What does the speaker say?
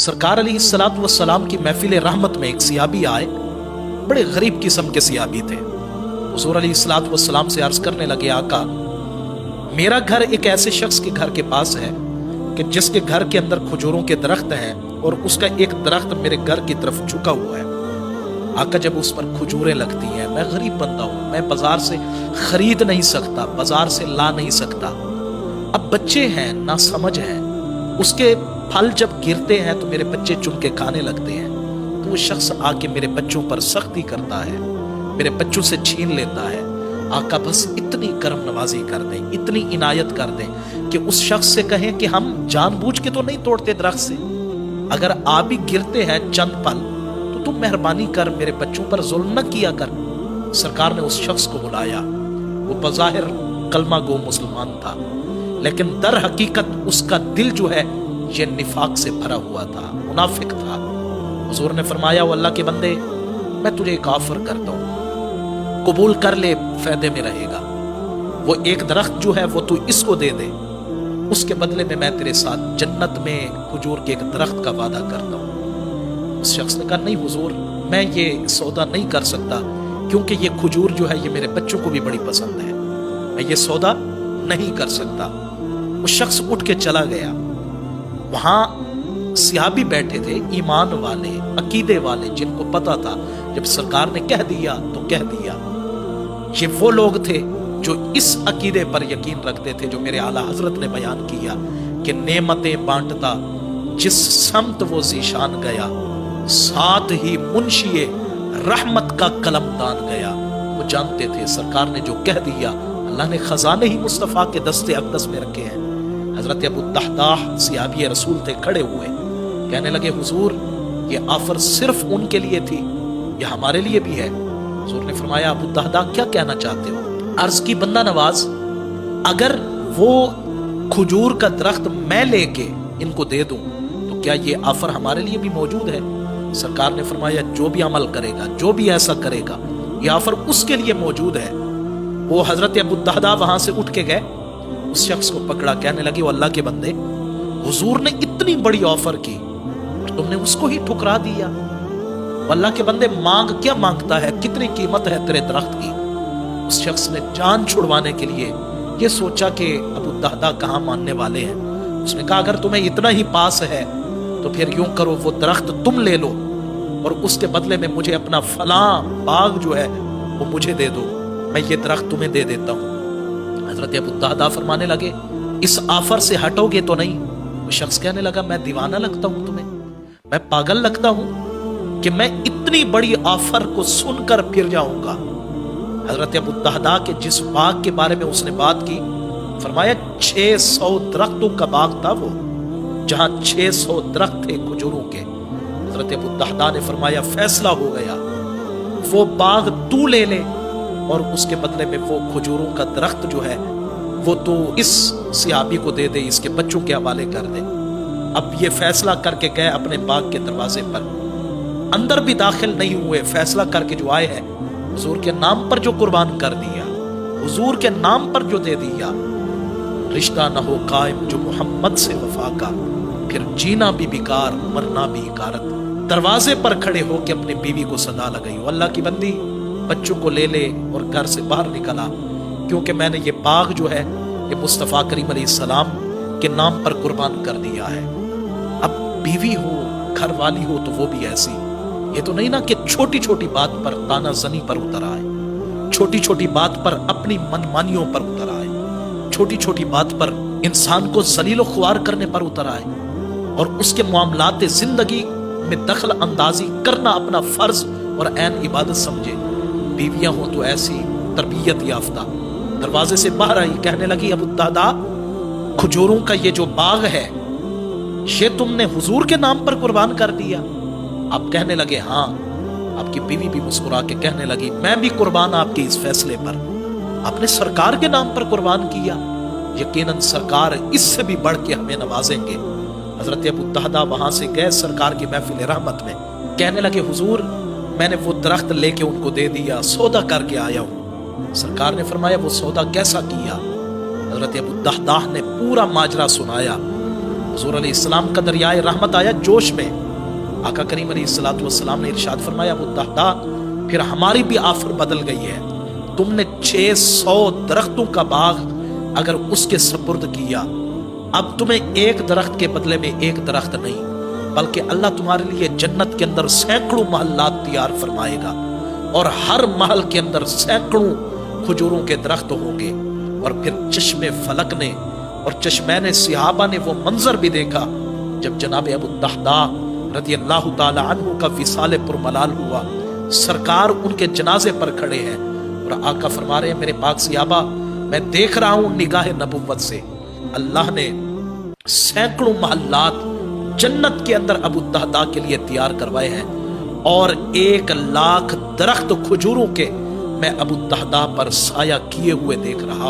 सरकार अलैहिस्सलातु वस्सलाम की महफिल रहमत में एक सियाबी आए, बड़े गरीब किस्म के सियाबी थे। हुजूर अलैहिस्सलातु वस्सलाम से अर्ज करने लगे, आका मेरा घर एक ऐसे शख्स के घर के पास है कि जिसके घर के अंदर खजूरों के दरख्त हैं और उसका एक दरख्त मेरे घर की तरफ झुका हुआ है। आका जब उस पर खजूरें लगती हैं, मैं गरीब बंदा हूं, मैं बाजार से खरीद नहीं सकता, बाजार से ला नहीं सकता। अब बच्चे हैं, ना समझ है, उसके फल जब गिरते हैं तो मेरे बच्चे चुन के खाने लगते हैं, तो वो शख्स आके मेरे बच्चों पर सख्ती करता है, मेरे बच्चों से छीन लेता है। आका बस इतनी करम नवाजी कर दें, इतनी इनायत कर दें कि उस शख्स से कहें कि हम जानबूझ के तो नहीं तोड़ते दरख्त से, अगर आ भी गिरते हैं चंद पल तो तुम मेहरबानी कर मेरे बच्चों पर जुल्म न किया कर। सरकार ने उस शख्स को बुलाया, वो बज़ाहिर कलमा गो मुसलमान था, लेकिन दर हकीकत उसका दिल जो है ये निफाक से भरा हुआ था, मुनाफिक था। हुजूर ने फरमाया, वो अल्लाह के बंदे, मैं तुझे एक ऑफर करता हूं, कबूल कर ले, फायदे में रहेगा। वो एक दरख्त जो है वो तू इसको दे दे, उसके बदले में मैं तेरे साथ जन्नत में खजूर के एक दरख्त का वादा करता हूं। उस शख्स ने कहा, नहीं हुजूर, मैं ये सौदा नहीं कर सकता, क्योंकि ये खजूर जो है ये मेरे बच्चों को भी बड़ी पसंद है, मैं ये सौदा नहीं कर सकता। वो शख्स उठ के चला गया। वहां सिहाबी बैठे थे, ईमान वाले, अकीदे वाले, जिनको पता था जब सरकार ने कह दिया तो कह दिया। ये वो लोग थे जो इस अकीदे पर यकीन रखते थे जो मेरे आला हजरत ने बयान किया कि नेमतें बांटता जिस समत वो जीशान गया, साथ ही मुंशिए रहमत का कलमदान गया। वो जानते थे सरकार ने जो कह दिया, अल्लाह ने खजाने ही मुस्तफ़ा के दस्ते अक़दस में रखे हैं। हजरत अबू दहदाह सियाबी रसूल थे, खड़े हुए, कहने लगे, हुजूर ये ऑफर सिर्फ उनके लिए थी, ये हमारे लिए भी है। हुजूर ने फरमाया, अबू दहदाह क्या कहना चाहते हो? अर्ज की, बंदा नवाज, अगर वो खजूर का दरख्त मैं लेके इनको दे दूं तो क्या ये ऑफर हमारे लिए भी मौजूद है? सरकार ने फरमाया, जो भी अमल करेगा, जो भी ऐसा करेगा, ये ऑफर उसके लिए मौजूद है। वो हजरत अबू दहदाह वहां से उठ के गए, उस शख्स को पकड़ा, कहने लगे, वो अल्लाह के बंदे, हुजूर ने इतनी बड़ी ऑफर की और तुमने उसको ही ठुकरा दिया। अल्लाह के बंदे, मांग क्या मांगता है, कितनी कीमत है तेरे दरख्त की? उस शख्स ने जान छुड़वाने के लिए ये सोचा कि अबू दहदाह कहाँ मानने वाले हैं। उसने कहा, अगर तुम्हें इतना ही पास है तो फिर यूं करो, वो दरख्त तुम ले लो और उसके बदले में मुझे अपना फलां बाग जो है वो मुझे दे दो, मैं ये दरख्त तुम्हें दे देता हूँ। हजरत अबू दहदाह फरमाने लगे, इस ऑफर से हटोगे तो नहीं? वो शख्स कहने लगा, मैं दीवाना लगता हूं तुम्हें, मैं पागल लगता हूं कि मैं इतनी बड़ी ऑफर को सुनकर फिर जाऊंगा। हजरत अबू दहदाह के जिस बाग के बारे में उसने बात की, फरमाया 600 दरख्तों का बाग था वो, जहां 600 दरख्त थे खजूरों के। हजरत अबू दहदाह ने फरमाया, फैसला हो गया, वो बाग तू ले ले और उसके बदले में वो खजूरों का दरख्त जो है वो तो इस सियाबी को दे दे, इसके बच्चों के हवाले कर दे। अब ये फैसला करके गए अपने बाग के दरवाजे पर, अंदर भी दाखिल नहीं हुए, फैसला करके जो आए हैं, हुजूर के नाम पर जो कुर्बान कर दिया, हुजूर के नाम पर जो दे दिया, रिश्ता न हो कायम जो मोहम्मद से वफा का, फिर जीना भी बेकार, मरना भी इकारत। दरवाजे पर खड़े होकर अपनी बीवी को सदा लगाई, अल्लाह की बंदी, बच्चों को ले ले और घर से बाहर निकला, क्योंकि मैंने ये बाग जो है ये मुस्तफ़ा करीम अलैहिस्सलाम के नाम पर कुर्बान कर दिया है। अब बीवी हो, घर वाली हो, तो वो भी ऐसी, ये तो नहीं ना कि छोटी छोटी बात पर ताना जनी पर उतर आए, छोटी छोटी बात पर अपनी मनमानियों पर उतर आए, छोटी छोटी बात पर इंसान को जलीलो ख्वार करने पर उतर आए और उसके मामलात जिंदगी में दखल अंदाजी करना अपना फर्ज और ऐन इबादत समझे। बीवियां हो तो ऐसी तरबियत याफ्ता। दरवाजे से बाहर आई, कहने लगी, अबू दहदाह, खजूरों का ये जो बाग है ये तुमने हुजूर के नाम पर कुर्बान कर दिया? आप कहने लगे, हाँ। आपकी बीवी भी मुस्कुरा के कहने लगी, मैं भी कुर्बान आपके इस फैसले पर, आपने सरकार के नाम पर कुर्बान किया, यकीनन सरकार इससे भी बढ़ के हमें नवाजेंगे। हजरत अबू दहदाह वहां से गए सरकार की महफिल रहमत में, कहने लगे, हुजूर मैंने वो दरख्त लेके उनको दे दिया, सौदा करके आया हूं। सरकार ने फरमाया, वो सौदा कैसा किया? हजरत अबू दहदाह ने पूरा माजरा सुनाया। हुजूर अलैहिस्सलाम का दरियाए रहमत आया जोश में। आका करीम अलैहिस्सलाम ने इरशाद फरमाया, अबू दहदा फिर हमारी भी आफर बदल गई है। तुमने 600 दरख्तों का बाग अगर उसके सपुर्द किया, अब तुम्हें एक दरख्त के बदले में एक दरख्त नहीं, बल्कि अल्लाह तुम्हारे लिए जन्नत के अंदर सैकड़ों महल्लात तैयार फरमाएगा और हर महल के अंदर सैकड़ों खजूरों के दरख्त होंगे। और फिर चश्मे फलक ने और चश्मैन सिहाबा ने वो मंजर भी देखा जब जनाब अबू दहदा रदी अल्लाह ताला अन्हु का विसाल पुरमलाल हुआ। सरकार उनके जनाजे पर खड़े हैं और आका फरमा रहे हैं, मेरे पाक सिहाबा मैं देख रहा हूं निगाह नबुव्वत से अल्लाह ने सैकड़ों महल्लात जन्नत के अंदर अबू दहदा के लिए तैयार करवाए हैं और 1 लाख दरख्त खजूरों के मैं अबू दहदा पर साया किए हुए देख रहा हूं।